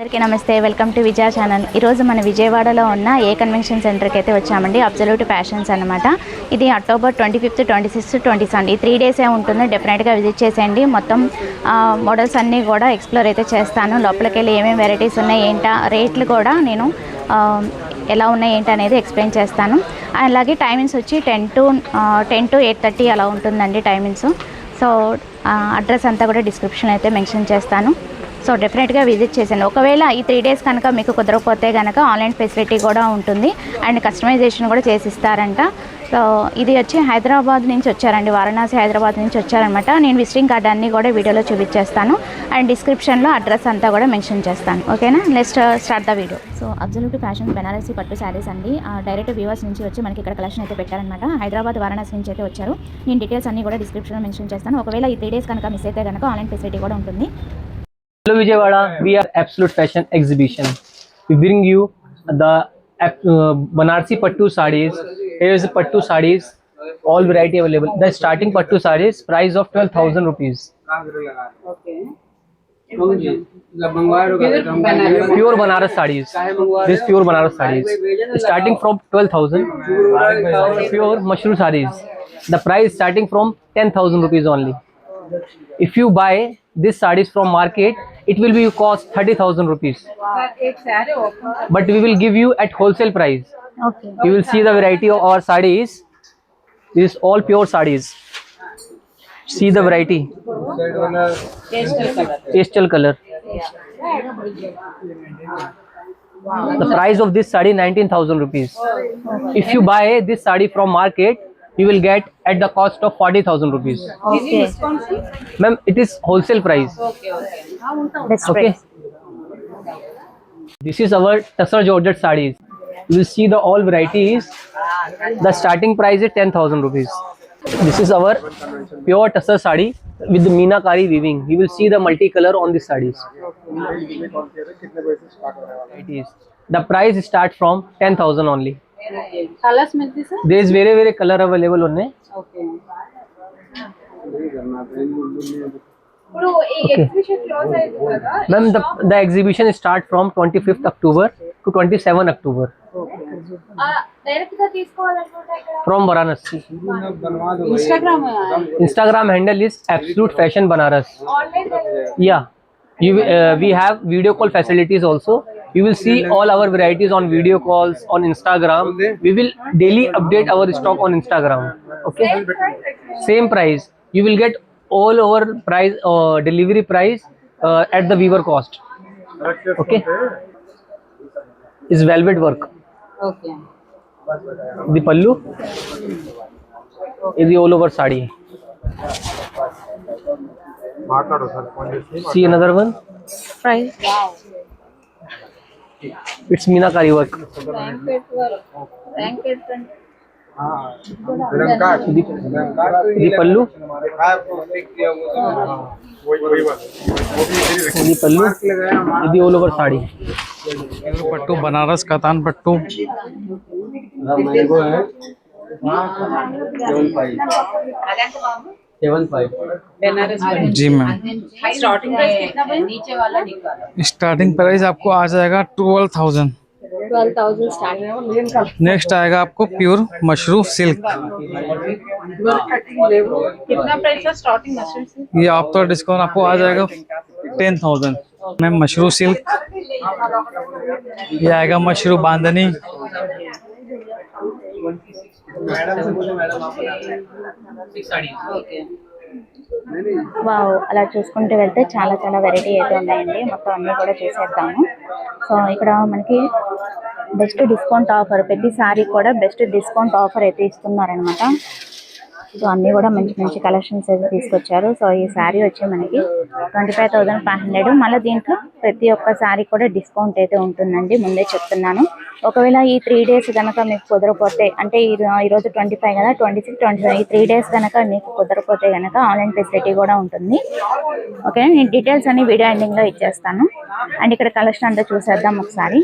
అందరికీ నమస్తే, welcome to Vijaya channel. ఈరోజు మన విజయవాడలో ఉన్న ఏ కన్వెన్షన్ సెంటర్కి అయితే వచ్చామండి. అబ్సల్యూట్ ఫ్యాషన్స్ అనమాట. ఇది అక్టోబర్ 25th, 26th, 27 ఈ 3 డేసే ఉంటుంది. డెఫినెట్గా విజిట్ చేసేయండి. మొత్తం మోడల్స్ అన్నీ కూడా ఎక్స్ప్లోర్ అయితే చేస్తాను. లోపలికి వెళ్ళి ఏమేమి వెరైటీస్ ఉన్నాయి ఏంటా, రేట్లు కూడా నేను ఎలా ఉన్నాయి ఏంటి అనేది ఎక్స్ప్లెయిన్ చేస్తాను. అలాగే టైమింగ్స్ వచ్చి 10 to 8:30 అలా ఉంటుందండి టైమింగ్స్. సో అడ్రస్ అంతా కూడా డిస్క్రిప్షన్ అయితే మెన్షన్ చేస్తాను. సో డెఫినెట్గా విజిట్ చేశాను. ఒకవేళ ఈ 3 days కనుక మీకు కుదరకపోతే కనుక ఆన్లైన్ ఫెసిలిటీ కూడా ఉంటుంది అండ్ కస్టమైజేషన్ కూడా చేసిస్తారంట. సో ఇది వచ్చి హైదరాబాద్ నుంచి వచ్చారండి, వారణాసి హైదరాబాద్ నుంచి వచ్చారనమాట. నేను విజిటింగ్ కార్డ్ అన్నీ కూడా వీడియోలో చూపించేస్తాను అండ్ డిస్క్రిప్షన్లో అడ్రస్ అంతా కూడా మెన్షన్ చేస్తాను. ఓకేనా, next start the video. So absolute fashion Banarasi పట్టు శారీస్ అండి. డైరెక్ట్ వ్యూవర్స్ నుంచి వచ్చి మనకి ఇక్కడ కలెక్షన్ అయితే పెట్టారనమాట. హైదరాబాద్ వారణాసి నుంచి అయితే వచ్చారు. నేను డీటెయిల్స్ అన్నీ కూడా డిస్క్రిప్షన్లో మెన్షన్ చేస్తాను. ఒకవేళ ఈ 3 days కనుక మిస్ అయితే కనుక ఆన్లైన్ ఫెసిలిటీ కూడా ఉంటుంది. Hello Vijayawada, we are Absolute Fashion Exhibition. We bring you the Banarsi Pattu sarees. Here is the Pattu sarees, all variety available. The starting Pattu sarees price of 12,000 rupees. Okay. Pure Banaras sarees. This pure Banaras sarees. Starting from 12,000. Pure mushroom sarees. The price starting from 10,000 rupees only. If you buy this sarees from market, it will be cost 30,000 rupees. But we will give you at wholesale price. Okay. You will see the variety of our sarees. This is all pure sarees. See the variety. Pastel color. The price of this saree 19,000 rupees. If you buy this saree from market, you will get at the cost of 40,000 rupees. Okay. Ma'am, it is wholesale price. Okay. This is our Tussar Georgette sarees. You will see the all varieties. The starting price is 10,000 rupees. This is our pure Tussar saree with the Meenakari weaving. You will see the multicolor on these sarees. It is. The price start from 10,000 only. Colors मिलती sir? There is very color available on it. Okay. Okay. Ma'am, the exhibition start from 25th October to 27 October. From Varanasi. Instagram handle is Absolute Fashion Banaras. Yeah. We have video call facilities also. You will see all our varieties on video calls on Instagram. We will daily update our stock on Instagram. Okay. Same price. You will get all our price delivery price at the weaver cost. Okay. Is velvet work. Okay. The pallu is the all over sari. See another one. Price. Wow. It's Meenakari work. Blanket work. Blanket and The pallu. The pallu is the all over sari. पट्टू बनारस कतान पट्टू जी ma'am. Starting price कितना भाई? नीचे वाला निकालो. Starting price आपको आ जाएगा 12,000. 12,000 स्टार्टिंग. नेक्स्ट आएगा आपको प्योर मशरूम सिल्क. कितना प्राइस है स्टार्टिंग मशरूम से? ये आप तो डिस्काउंट आपको आ जाएगा 10,000. Ma'am mushroom silk. ये आएगा मशरूम बांधनी. వావ్, అలా చూసుకుంటూ వెళ్తే చాలా వెరైటీ అయితే ఉన్నాయండి. మొత్తం అన్నీ కూడా చూసేద్దాము. సో ఇక్కడ మనకి బెస్ట్ డిస్కౌంట్ ఆఫర్, ప్రతి సారీ కూడా బెస్ట్ డిస్కౌంట్ ఆఫర్ అయితే ఇస్తున్నారనమాట. సో అన్నీ కూడా మంచి కలెక్షన్స్ అయితే తీసుకొచ్చారు. సో ఈ శారీ వచ్చి మనకి 25,500. మళ్ళీ దీంట్లో ప్రతి ఒక్క శారీ కూడా డిస్కౌంట్ అయితే ఉంటుందండి, ముందే చెప్తున్నాను. ఒకవేళ ఈ 3 days కనుక మీకు కుదరపోతే, అంటే ఈరోజు 25 కదా, 26, 27 ఈ 3 days కనుక మీకు కుదరపోతే కనుక ఆన్లైన్ ఫెసిలిటీ కూడా ఉంటుంది. ఓకే, నేను డీటెయిల్స్ అన్ని వీడియో ఎండింగ్లో ఇచ్చేస్తాను. అండ్ ఇక్కడ కలెక్షన్ అంతా చూసేద్దాం ఒకసారి.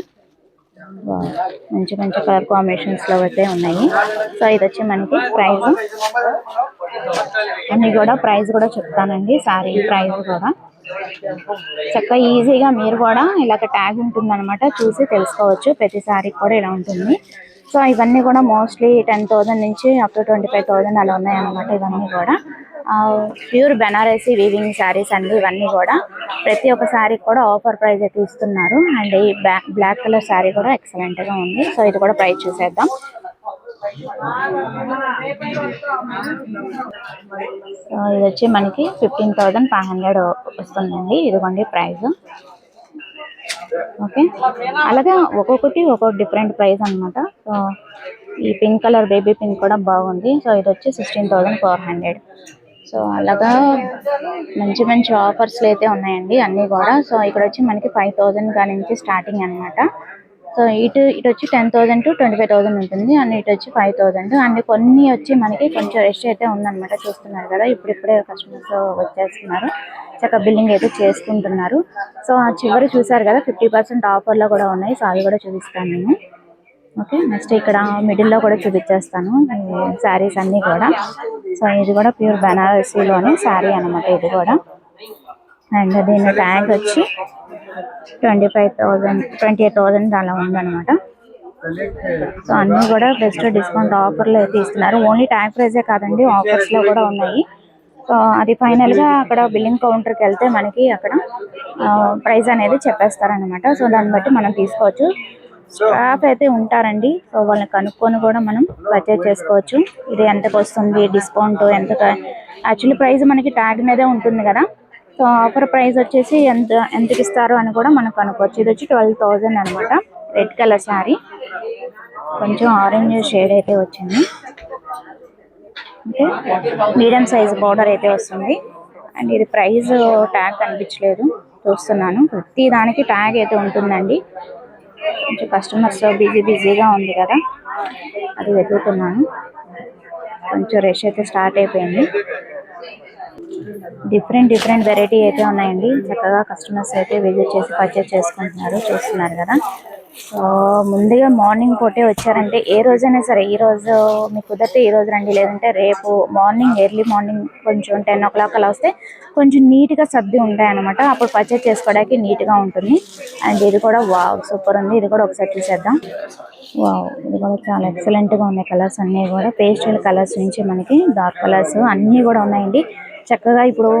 మంచి కలర్ కాంబినేషన్స్ లో అయితే ఉన్నాయి. సో ఇది వచ్చి మనకి ప్రైస్ అన్ని కూడా ప్రైస్ కూడా చెప్తానండి, సారీ ప్రైస్ కూడా. చక్కగా ఈజీగా మీరు కూడా ఇలాగ ట్యాగ్ ఉంటుందన్నమాట, చూసి తెలుసుకోవచ్చు. ప్రతి సారీ కూడా ఇలా ఉంటుంది. సో ఇవన్నీ కూడా మోస్ట్లీ 10,000 నుంచి అప్ టు 25,000 అలా ఉన్నాయన్నమాట. ఇవన్నీ కూడా ప్యూర్ బెనారసీ వీవింగ్ శారీస్ అండి. ఇవన్నీ కూడా ప్రతి ఒక్క శారీ కూడా ఆఫర్ ప్రైస్ అయితే ఇస్తున్నారు. అండ్ ఈ బ్లాక్ కలర్ శారీ కూడా ఎక్సలెంట్ గా ఉంది. సో ఇది కూడా ప్రైస్ చూసేద్దాం. సో ఇది వచ్చి మనకి 15,500 వస్తుందండి. ఇదిగోండి ప్రైస్. ఓకే, అలాగే ఒక్కొక్కటి ఒక్కొక్క డిఫరెంట్ ప్రైస్ అనమాట. సో ఈ పింక్ కలర్ బేబీ పింక్ కూడా బాగుంది. సో ఇది వచ్చి 16,400. సో అలాగా మంచి మంచి ఆఫర్స్లు అయితే ఉన్నాయండి అన్నీ కూడా. సో ఇక్కడ వచ్చి మనకి 5,000 కాడి నుంచి స్టార్టింగ్ అనమాట. సో ఇటు వచ్చి 10,000 to 25,000 ఉంటుంది. అండ్ ఇటు వచ్చి 5,000. అండ్ కొన్ని వచ్చి మనకి కొంచెం రష్ అయితే ఉందన్నమాట. చూస్తున్నారు కదా, ఇప్పుడిప్పుడే కస్టమర్స్ వచ్చేస్తున్నారు, చక్కగా బిల్లింగ్ అయితే చేసుకుంటున్నారు. సో ఆ చివరి చూసారు కదా 50% ఆఫర్లో కూడా ఉన్నాయి. సో అవి కూడా చూపిస్తాను నేను. ఓకే, నెక్స్ట్ ఇక్కడ మిడిల్లో కూడా చూపించేస్తాను శారీస్ అన్నీ కూడా. సో ఇది కూడా ప్యూర్ బెనారసీలోనే శారీ అనమాట ఇది కూడా. అండ్ దీని ట్యాగ్ వచ్చి 28,000 అలా ఉందన్నమాట. సో అన్నీ కూడా బెస్ట్ డిస్కౌంట్ ఆఫర్లో అయితే ఇస్తున్నారు. ఓన్లీ ట్యాగ్ ప్రైజే కాదండి, ఆఫర్స్లో కూడా ఉన్నాయి. సో అది ఫైనల్గా అక్కడ బిల్లింగ్ కౌంటర్కి వెళ్తే మనకి అక్కడ ప్రైస్ అనేది చెప్పేస్తారనమాట. సో దాన్ని బట్టి మనం తీసుకోవచ్చు. స్టాఫ్ అయితే ఉంటారండి. సో వాళ్ళని కనుక్కొని కూడా మనం పర్చేజ్ చేసుకోవచ్చు. ఇది ఎంతకు వస్తుంది, డిస్కౌంట్ ఎంత, యాక్చువల్లీ ప్రైస్ మనకి ట్యాగ్ మీదే ఉంటుంది కదా. సో ఆఫర్ ప్రైస్ వచ్చేసి ఎంతకి ఇస్తారు అని కూడా మనం కనుక్కోవచ్చు. ఇది వచ్చి 12,000 అనమాట. రెడ్ కలర్ శారీ, కొంచెం ఆరెంజ్ షేడ్ అయితే వచ్చింది. ఓకే, మీడియం సైజ్ బార్డర్ అయితే వస్తుంది. అండ్ ఇది ప్రైస్ ట్యాగ్ కనిపించలేదు, చూస్తున్నాను. ప్రతి దానికి ట్యాగ్ అయితే ఉంటుందండి. కొంచెం కస్టమర్స్ బిజీగా ఉంది కదా, అది వెతుకుతున్నాను. కొంచెం రష్ అయితే స్టార్ట్ అయిపోయింది. డిఫరెంట్ వెరైటీ అయితే ఉన్నాయండి. చక్కగా కస్టమర్స్ అయితే విజిట్ చేసి పర్చేస్ చేసుకుంటున్నారు, చూస్తున్నారు కదా. సో ముందుగా మార్నింగ్ పూటే వచ్చారంటే ఏ రోజైనా సరే, ఈ రోజు మీకు కుదిరితే ఈ రోజు రండి, లేదంటే రేపు మార్నింగ్ ఎర్లీ మార్నింగ్ కొంచెం 10 o'clock అలా వస్తే కొంచెం నీట్గా సర్ది ఉంటాయన్నమాట. అప్పుడు పర్చేస్ చేసుకోవడానికి నీట్గా ఉంటుంది. అండ్ ఇది కూడా వావ్ సూపర్ ఉంది. ఇది కూడా ఒకసారి చూసేద్దాం. వావ్, ఇది కూడా చాలా ఎక్సలెంట్గా ఉన్నాయి. కలర్స్ అన్నీ కూడా పేస్టల్ కలర్స్ నుంచి మనకి డార్క్ కలర్స్ అన్నీ కూడా ఉన్నాయండి. చక్కగా ఇప్పుడు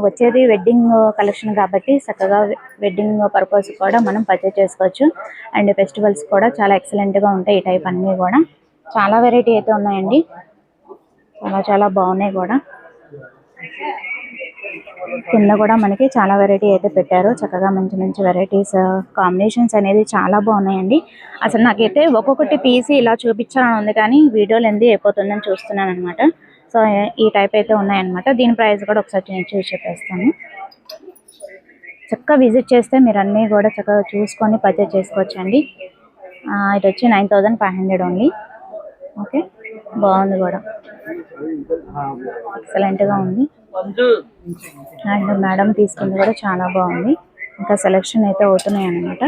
వచ్చేది వెడ్డింగ్ కలెక్షన్ కాబట్టి చక్కగా వెడ్డింగ్ పర్పస్ కూడా మనం పర్చేస్ చేసుకోవచ్చు. అండ్ ఫెస్టివల్స్ కూడా చాలా ఎక్సలెంట్గా ఉంటాయి. ఈ టైప్ అన్నీ కూడా చాలా వెరైటీ అయితే ఉన్నాయండి. చాలా బాగున్నాయి కూడా. కింద కూడా మనకి చాలా వెరైటీ అయితే పెట్టారు. చక్కగా మంచి వెరైటీస్ కాంబినేషన్స్ అనేది చాలా బాగున్నాయండి. అసలు నాకైతే ఒక్కొక్కటి పీసి ఇలా చూపించాలని ఉంది, కానీ వీడియో లెంత్ అయిపోతుందని చూస్తున్నాను అనమాట. సో ఈ టైప్ అయితే ఉన్నాయన్నమాట. దీని ప్రైస్ కూడా ఒకసారి నేను చూసి చెప్పేస్తాను. చక్కగా విజిట్ చేస్తే మీరు అన్నీ కూడా చక్కగా చూసుకొని పర్చేస్ చేసుకోవచ్చండి. ఇది వచ్చి 9,500 ఓన్లీ. ఓకే, బాగుంది కూడా, ఎక్సలెంట్గా ఉంది. అండ్ మేడం తీసుకుంది కూడా చాలా బాగుంది. ఇంకా సెలెక్షన్ అయితే అవుతున్నాయి అన్నమాట.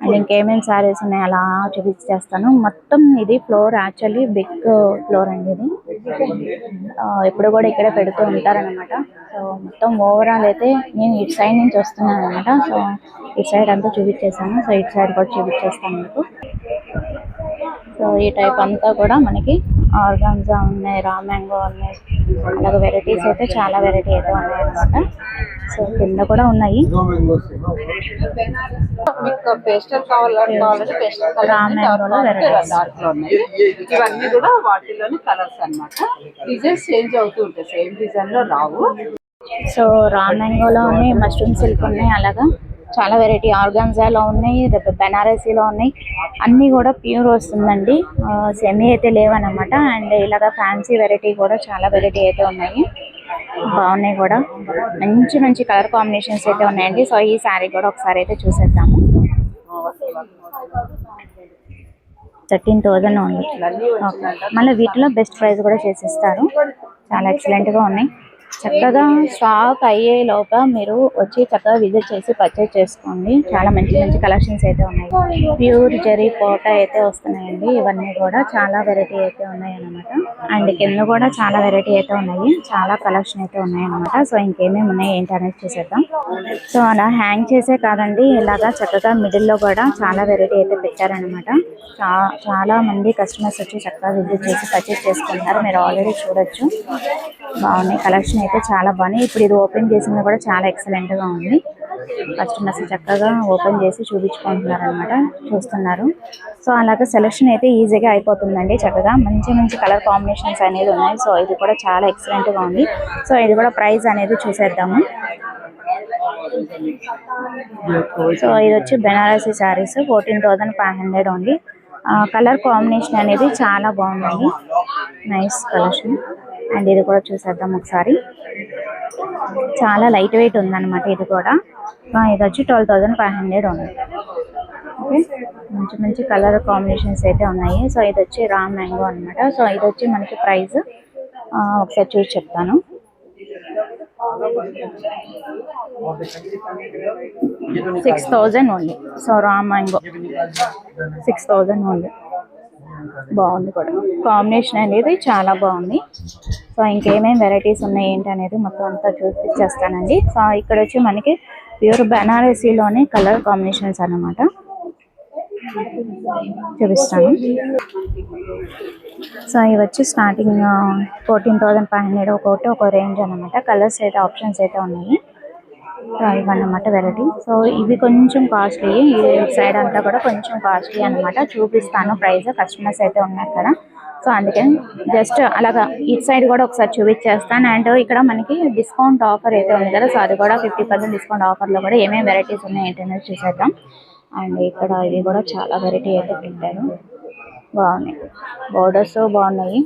అండ్ ఇంకేమేమి శారీస్ ఉన్నాయి అలా చూపించేస్తాను. మొత్తం ఇది ఫ్లోర్ యాక్చువల్లీ బిగ్ ఫ్లోర్ అండి. ఇది ఎప్పుడు కూడా ఇక్కడే పెడుతూ ఉంటారనమాట. సో మొత్తం ఓవరాల్ అయితే నేను ఇటు సైడ్ నుంచి వస్తున్నాను అనమాట. సో ఇటు సైడ్ అంతా చూపించేసాను. సో ఇటు సైడ్ కూడా చూపించేస్తాను మీకు. సో ఈ టైప్ అంతా కూడా మనకి ఆర్గాన్జా ఉన్నాయి, రా మ్యాంగో ఉన్నాయి, అలాగే వెరైటీస్ అయితే చాలా వెరైటీ అయితే ఉన్నాయి అనమాట. సో కింద కూడా ఉన్నాయి. మీకు పేస్టల్ కావాలంటే పేస్టల్ కలర్ డార్క్ లో ఉన్నాయి. ఇవన్నీ కూడా వాటిలోని కలర్స్ అన్నమాట. డిజైన్స్ చేంజ్ అవుతూ ఉంటాయి, సేమ్ డిజైన్ లో రావు. సో రా మ్యాంగోలో ఉన్నాయి, మష్రూమ్ సిల్క్ ఉన్నాయి, అలాగా చాలా వెరైటీ ఆర్గాన్జాలో ఉన్నాయి, బెనారసీలో ఉన్నాయి. అన్నీ కూడా ప్యూర్ వస్తుందండి, సెమీ అయితే లేవన్నమాట. అండ్ ఇలాగా ఫ్యాన్సీ వెరైటీ కూడా చాలా వెరైటీ అయితే ఉన్నాయి, బాగున్నాయి కూడా. మంచి కలర్ కాంబినేషన్స్ అయితే ఉన్నాయండి. సో ఈ శారీ కూడా ఒకసారి అయితే చూసేద్దాము. 13,000 ఉంది. మళ్ళీ వీటిలో బెస్ట్ ప్రైస్ కూడా చేసిస్తారు. చాలా ఎక్సలెంట్గా ఉన్నాయి. చక్కగా స్టాక్ అయ్యే లోపల మీరు వచ్చి చక్కగా విజిట్ చేసి పర్చేజ్ చేసుకోండి. చాలా మంచి కలెక్షన్స్ అయితే ఉన్నాయి. ప్యూర్ జరీ కోట అయితే వస్తున్నాయండి. ఇవన్నీ కూడా చాలా వెరైటీ అయితే ఉన్నాయి అన్నమాట. అండ్ కింద కూడా చాలా వెరైటీ అయితే ఉన్నాయి, చాలా కలెక్షన్ అయితే ఉన్నాయి అనమాట. సో ఇంకేమేమి ఉన్నాయి ఏంటి అనేది చూసేద్దాం. సో అలా హ్యాంగ్ చేసే కాదండి, ఇలాగా చక్కగా మిడిల్ లో కూడా చాలా వెరైటీ అయితే పెట్టారనమాట. చాలా మంది కస్టమర్స్ వచ్చి చక్కగా విజిట్ చేసి పర్చేస్ చేసుకుంటారు. మీరు ఆల్రెడీ చూడొచ్చు, బాగున్నాయి కలెక్షన్ అయితే చాలా బాగున్నాయి. ఇప్పుడు ఇది ఓపెన్ చేసింది కూడా చాలా ఎక్సలెంట్ గా ఉంది. కస్టమర్స్ చక్కగా ఓపెన్ చేసి చూపించుకుంటున్నారు అనమాట, చూస్తున్నారు. సో అలాగే సెలెక్షన్ అయితే ఈజీగా అయిపోతుందండి. చక్కగా మంచి మంచి కలర్ కాంబినేషన్స్ అనేది ఉన్నాయి. సో ఇది కూడా చాలా ఎక్సలెంట్ గా ఉంది. సో ఇది కూడా ప్రైస్ అనేది చూసేద్దాము. సో ఇది వచ్చి బెనారసీ శారీస్ 14,500 ఉంది. కలర్ కాంబినేషన్ అనేది చాలా బాగుందండి, నైస్ కలెక్షన్. అండ్ ఇది కూడా చూసేద్దాం ఒకసారి. చాలా లైట్ వెయిట్ ఉందన్నమాట ఇది కూడా. ఇది వచ్చి 12,500 ఉంది. ఓకే, మంచి మంచి కలర్ కాంబినేషన్స్ అయితే ఉన్నాయి. సో ఇది వచ్చి రా మ్యాంగో అనమాట. సో ఇది వచ్చి మనకి ప్రైస్ ఒకసారి చూసి చెప్తాను. 6,000 only. So raw mango 6,000 only. బాగుంది కూడా, కాంబినేషన్ అనేది చాలా బాగుంది. సో ఇంకేమేమి వెరైటీస్ ఉన్నాయి ఏంటి అనేది మొత్తం అంతా చూపించేస్తానండి. సో ఇక్కడ వచ్చి మనకి ప్యూర్ బెనారసీలోనే కలర్ కాంబినేషన్స్ అన్నమాట, చూపిస్తాను. సో ఇవి వచ్చి స్టార్టింగ్ 14,500 ఒకటి ఒక రేంజ్ అనమాట. కలర్స్ అయితే ఆప్షన్స్ అయితే ఉన్నాయి. సో ఇవన్నమాట వెరైటీ. సో ఇవి కొంచెం కాస్ట్లీ, ఈ సైడ్ అంతా కూడా కొంచెం కాస్ట్లీ అనమాట. చూపిస్తాను ప్రైస్, కస్టమర్స్ అయితే ఉన్నారు కదా, సో అందుకని జస్ట్ అలాగా ఇటు సైడ్ కూడా ఒకసారి చూపించేస్తాను. అండ్ ఇక్కడ మనకి డిస్కౌంట్ ఆఫర్ అయితే ఉంది కదా, సో అది కూడా 50% డిస్కౌంట్ ఆఫర్లో కూడా ఏమేమి వెరైటీస్ ఉన్నాయి ఏంటనేది చూసేద్దాం. అండ్ ఇక్కడ ఇవి కూడా చాలా వెరైటీ అయితే పెట్టారు, బాగున్నాయి. బోర్డర్స్ బాగున్నాయి,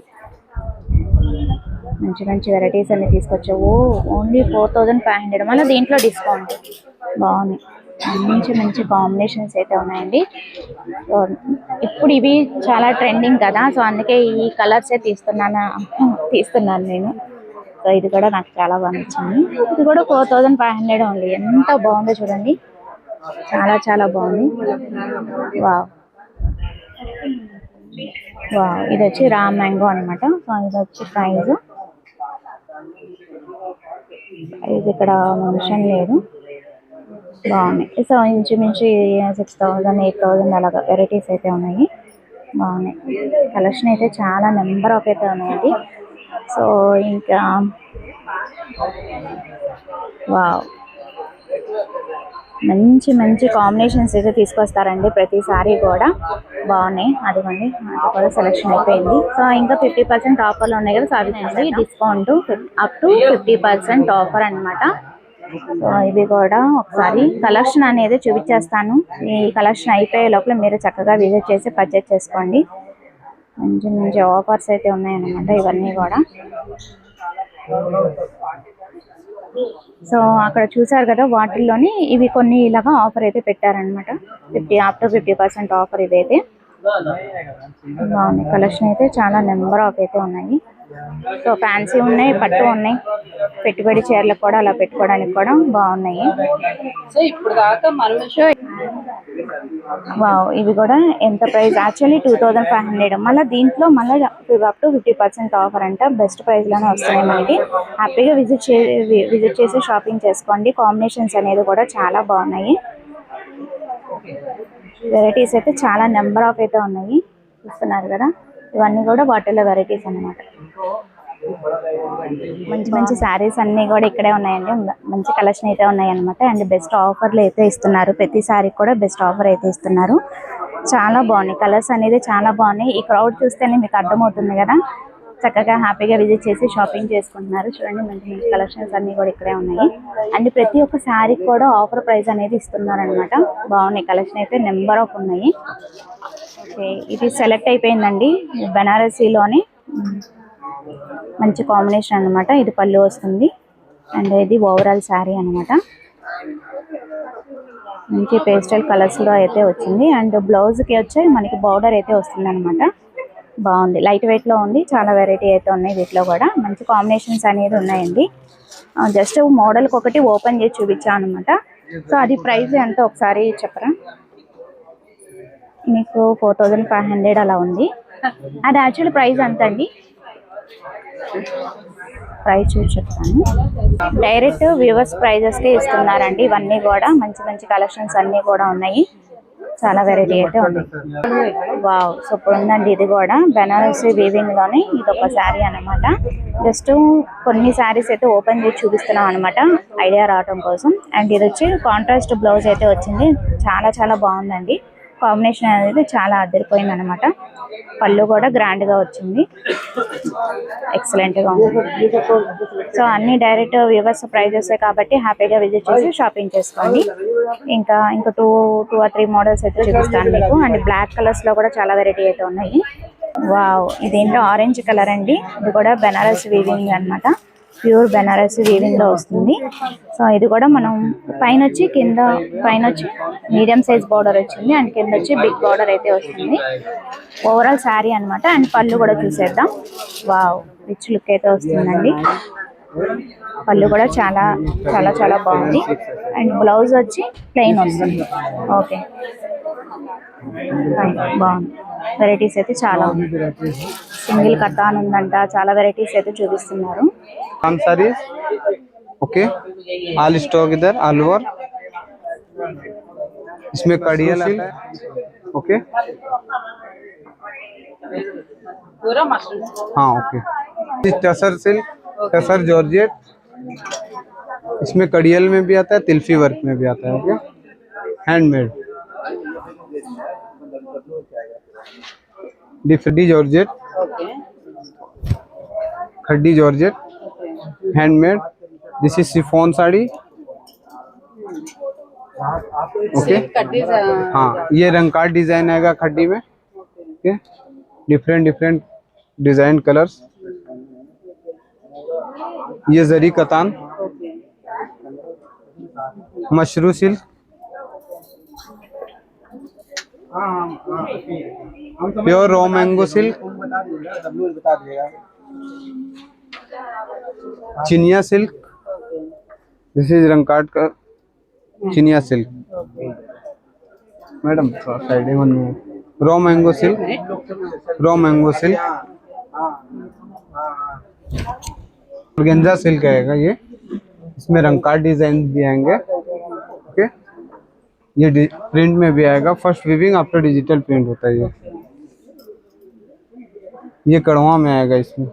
మంచి మంచి వెరైటీస్ అన్ని తీసుకొచ్చావు. ఓన్లీ 4,500, మళ్ళీ దీంట్లో డిస్కౌంట్. బాగున్నాయి, మంచి మంచి కాంబినేషన్స్ అయితే ఉన్నాయండి. సో ఇప్పుడు ఇవి చాలా ట్రెండింగ్ కదా, సో అందుకే ఈ కలర్సే తీస్తున్నాను నేను. సో ఇది కూడా నాకు చాలా బాగా నచ్చింది. ఇది కూడా 4,500 ఓన్లీ. ఎంత బాగుందో చూడండి, చాలా చాలా బాగుంది. వావ్ వావ్, ఇది వచ్చి రా మ్యాంగో అనమాట. సో ఇది వచ్చి ప్రైజ్ ఇక్కడ మెన్షన్ లేదు. బాగున్నాయి. సో ఇంచుమించు 6,000 8,000 అలాగా వెరైటీస్ అయితే ఉన్నాయి, బాగున్నాయి. కలెక్షన్ అయితే చాలా నెంబర్ ఆఫ్ అయితే ఉన్నాయండి. సో ఇంకా వావ్, మంచి మంచి కాంబినేషన్స్ అయితే తీసుకొస్తారండి ప్రతిసారి కూడా, బాగున్నాయి. అదిగోండి, అది కూడా సెలెక్షన్ అయిపోయింది. సో ఇంకా 50% ఆఫర్లు ఉన్నాయి కదా, సో అవి డిస్కౌంట్ అప్ టు 50% ఆఫర్ అనమాట. సో ఇవి కూడా ఒకసారి కలెక్షన్ అనేది చూపించేస్తాను. ఈ కలెక్షన్ అయిపోయే లోపల మీరు చక్కగా విజిట్ చేసి పర్చేస్ చేసుకోండి. మంచి మంచి ఆఫర్స్ అయితే ఉన్నాయన్నమాట ఇవన్నీ కూడా. సో అక్కడ చూసారు కదా, వాటిల్లోని ఇవి కొన్ని ఇలాగా ఆఫర్ అయితే పెట్టారనమాట. అప్ టు 50% ఆఫర్ ఇవైతే బాగున్నాయి. కలెక్షన్ అయితే చాలా నెంబర్ ఆఫ్ అయితే ఉన్నాయి. సో ఫ్యాన్సీ ఉన్నాయి, పట్టు ఉన్నాయి, పెట్టుబడి చీరలకు కూడా అలా పెట్టుకోవడానికి కూడా బాగున్నాయి. సో ఇప్పుడు దాకా మనం వావ్, ఇవి కూడా ఎంత ప్రైస్ యాక్చువల్లీ 2,500, మళ్ళీ దీంట్లో మళ్ళీ అప్ టు 50% ఆఫర్ అంట. బెస్ట్ ప్రైస్ లోనే వస్తున్నాయి మనకి. హ్యాపీగా విజిట్ చేసి షాపింగ్ చేసుకోండి. కాంబినేషన్స్ అనేది కూడా చాలా బాగున్నాయి. వెరైటీస్ అయితే చాలా నెంబర్ ఆఫ్ అయితే ఉన్నాయి, చూస్తున్నారు కదా. ఇవన్నీ కూడా వాటిల్లో వెరైటీస్ అన్నమాట. మంచి మంచి శారీస్ అన్నీ కూడా ఇక్కడే ఉన్నాయండి. మంచి కలెక్షన్ అయితే ఉన్నాయన్నమాట. అండ్ బెస్ట్ ఆఫర్లు అయితే ఇస్తున్నారు, ప్రతి శారీకి కూడా బెస్ట్ ఆఫర్ అయితే ఇస్తున్నారు. చాలా బాగున్నాయి, కలర్స్ అనేది చాలా బాగున్నాయి. ఈ క్రౌడ్ చూస్తేనే మీకు అర్థమవుతుంది కదా, చక్కగా హ్యాపీగా విజిట్ చేసి షాపింగ్ చేసుకుంటున్నారు. చూడండి, మంచి మంచి కలెక్షన్స్ అన్నీ కూడా ఇక్కడే ఉన్నాయి. అండ్ ప్రతి ఒక్క శారీకి కూడా ఆఫర్ ప్రైస్ అనేది ఇస్తున్నారు అనమాట. బాగున్నాయి, కలెక్షన్ అయితే నెంబర్ ఆఫ్ ఉన్నాయి. ఓకే, ఇది సెలెక్ట్ అయిపోయిందండి. బెనారసీలోని మంచి కాంబినేషన్ అనమాట. ఇది పళ్ళు వస్తుంది అండ్ ఇది ఓవరాల్ శారీ అనమాట. మంచి పేస్టల్ కలర్స్లో అయితే వచ్చింది. అండ్ బ్లౌజ్కి వచ్చి మనకి బార్డర్ అయితే వస్తుంది అనమాట. బాగుంది, లైట్ వెయిట్లో ఉంది. చాలా వెరైటీ అయితే ఉన్నాయి వీటిలో కూడా. మంచి కాంబినేషన్స్ అనేది ఉన్నాయండి. జస్ట్ మోడల్కి ఒకటి ఓపెన్ చేసి చూపించాను అనమాట. సో అది ప్రైస్ ఎంత ఒకసారి చెప్పరా? మీకు 4,500 అలా ఉంది. అది యాక్చువల్ ప్రైస్ ఎంత అండి? ప్రైస్ చూసి చెప్తాను. డైరెక్ట్ వ్యూవర్స్ ప్రైజెస్కి ఇస్తున్నారండి. ఇవన్నీ కూడా మంచి మంచి కలెక్షన్స్ అన్నీ కూడా ఉన్నాయి. చాలా వెరైటీ అయితే ఉంది. వావ్, సూపర్ ఉందండి. ఇది కూడా బెనారసీ వీవింగ్ లోనే ఇది ఒక శారీ అన్నమాట. జస్ట్ కొన్ని శారీస్ అయితే ఓపెన్ చేసి చూపిస్తున్నాం అనమాట, ఐడియా రావడం కోసం. అండ్ ఇది వచ్చి కాంట్రాస్ట్ బ్లౌజ్ అయితే వచ్చింది. చాలా చాలా బాగుందండి. కాంబినేషన్ అనేది చాలా అదిరిపోయింది అనమాట. పళ్ళు కూడా గ్రాండ్ గా వచ్చింది, ఎక్సలెంట్ గా ఉంది. సో అన్ని డైరెక్ట్ వ్యూవర్స్ ప్రైజెస్ కాబట్టి హ్యాపీగా విజిట్ చేసి షాపింగ్ చేసుకోండి. ఇంకా టూ ఆర్ త్రీ మోడల్స్ అయితే చూపిస్తాను మీకు. అండ్ బ్లాక్ కలర్స్ లో కూడా చాలా వెరైటీ అయితే ఉన్నాయి. వావ్, ఇదేంటో ఆరెంజ్ కలర్ అండి. ఇది కూడా బెనారస్ వీవింగ్ అన్నమాట. ప్యూర్ బెనారస్ వీవింగ్ లో వస్తుంది. సో ఇది కూడా మనం పైన వచ్చి మీడియం సైజ్ బార్డర్ వచ్చింది. అండ్ కింద వచ్చి బిగ్ బార్డర్ అయితే వస్తుంది. ఓవరాల్ శారీ అన్నమాట. అండ్ పళ్ళు కూడా చూసేద్దాం. వావ్, రిచ్ లుక్ అయితే వస్తుందండి. పళ్ళు కూడా చాలా చాలా చాలా బాగుంది. అండ్ బ్లౌజ్ వచ్చి ప్లెయిన్ వస్తుంది. ఓకే, బాగుంది. వెరైటీస్ అయితే చాలా ఉన్నాయి. సింగిల్ కథాన్ ఉందంట. చాలా వెరైటీస్ అయితే చూపిస్తున్నారు. साड़ीज ओके, ऑल स्टॉक इधर ऑल ओवर। इसमें कड़ियल आता है। ओके, पूरा मशरूम। हाँ okay. Tussar silk, tussar georgette, इसमें कड़ियल में भी आता है, तिल्फी वर्क में भी आता है। Okay, handmade. डिफडी जॉर्जेट, खड्डी georgette, handmade. This is chiffon sari. Okay, हाँ ये रंगकाट डिजाइन आएगा खड्डी में। Okay, different design colours. ये जरी कतान, मशरू silk, pure raw mango silk, चिनिया सिल्क। दिस इज रंगकाट का चिनिया सिल्क। मैडम साइडिंग में raw mango silk, raw mango silk, organza silk आएगा ये। इसमें रंगकाट डिजाइन भी आएंगे। ओके, ये प्रिंट में भी आएगा। First weaving after digital print होता है ये कड़वा में आएगा। इसमें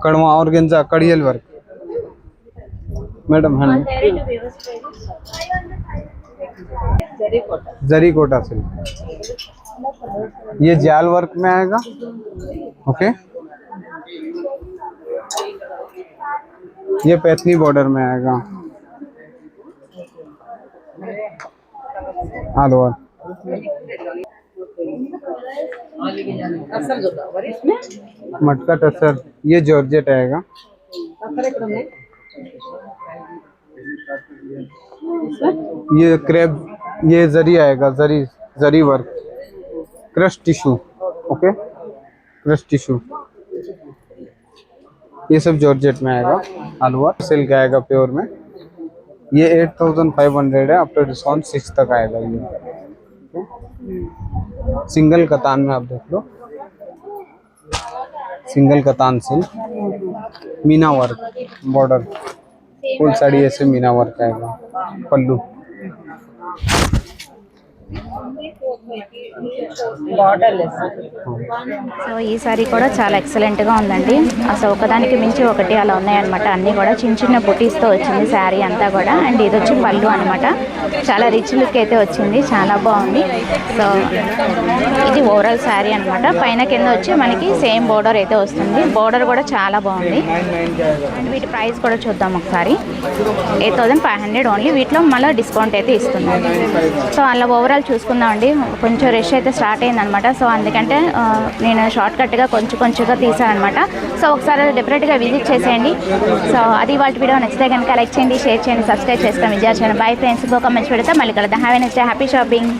कड़वा ऑर्गेन्जा कड़ियल वर्क। मैडम है जरी कोटा सिल्क। ये जाल वर्क में आएगा। ओके, ये पैथनी बॉर्डर में आएगा। All over. मटका टसर, ये जॉर्जेट आएगा। ये क्रेप, ये जरी आएगा, zari work, crush tissue. Okay, crush tissue, ये सब जॉर्जेट में आएगा। ऑल ओवर सिल्क आएगा प्योर में। ये 8500 है। आफ्टर डिस्काउंट 6 तक आएगा ये। सिंगल कतान में आप देख लो, सिंगल कतान सिल्क, मीना वर्क बॉर्डर। फुल साड़ी ऐसे मीना वर्क आएगा। पल्लू సో ఈ సారీ కూడా చాలా ఎక్సలెంట్గా ఉందండి. అసలు ఒకదానికి మించి ఒకటి అలా ఉన్నాయన్నమాట. అన్నీ కూడా చిన్న చిన్న బుటీస్తో వచ్చింది శారీ అంతా కూడా. అండ్ ఇది వచ్చి పళ్ళు అనమాట. చాలా రిచ్ లుక్ అయితే వచ్చింది, చాలా బాగుంది. సో ఇది ఓవరాల్ శారీ అనమాట. పైన కింద వచ్చి మనకి సేమ్ బోర్డర్ అయితే వస్తుంది. బోర్డర్ కూడా చాలా బాగుంది. అండ్ వీటి ప్రైస్ కూడా చూద్దాం ఒకసారి. 8500 ఓన్లీ. వీటిలో మళ్ళీ డిస్కౌంట్ అయితే ఇస్తుంది. సో అలా ఓవరాల్ చూసుకుందామండి. కొంచెం రష్ అయితే స్టార్ట్ అయిందనమాట. సో అందుకంటే నేను షార్ట్ కట్గా కొంచెంగా తీసాను అనమాట. సో ఒకసారి డెఫినెట్గా విజిట్ చేసేయండి. సో అది వాళ్ళ వీడియో నచ్చితే కనుక లైక్ చేయండి, షేర్ చేయండి, సబ్స్క్రైబ్ చేసుకోండి. విజయ ఛానల్. బై ఫ్రెండ్స్, ఇంకొక మంచి పెడితే మళ్ళీ కలుద్దాం. Have a nice day, happy shopping.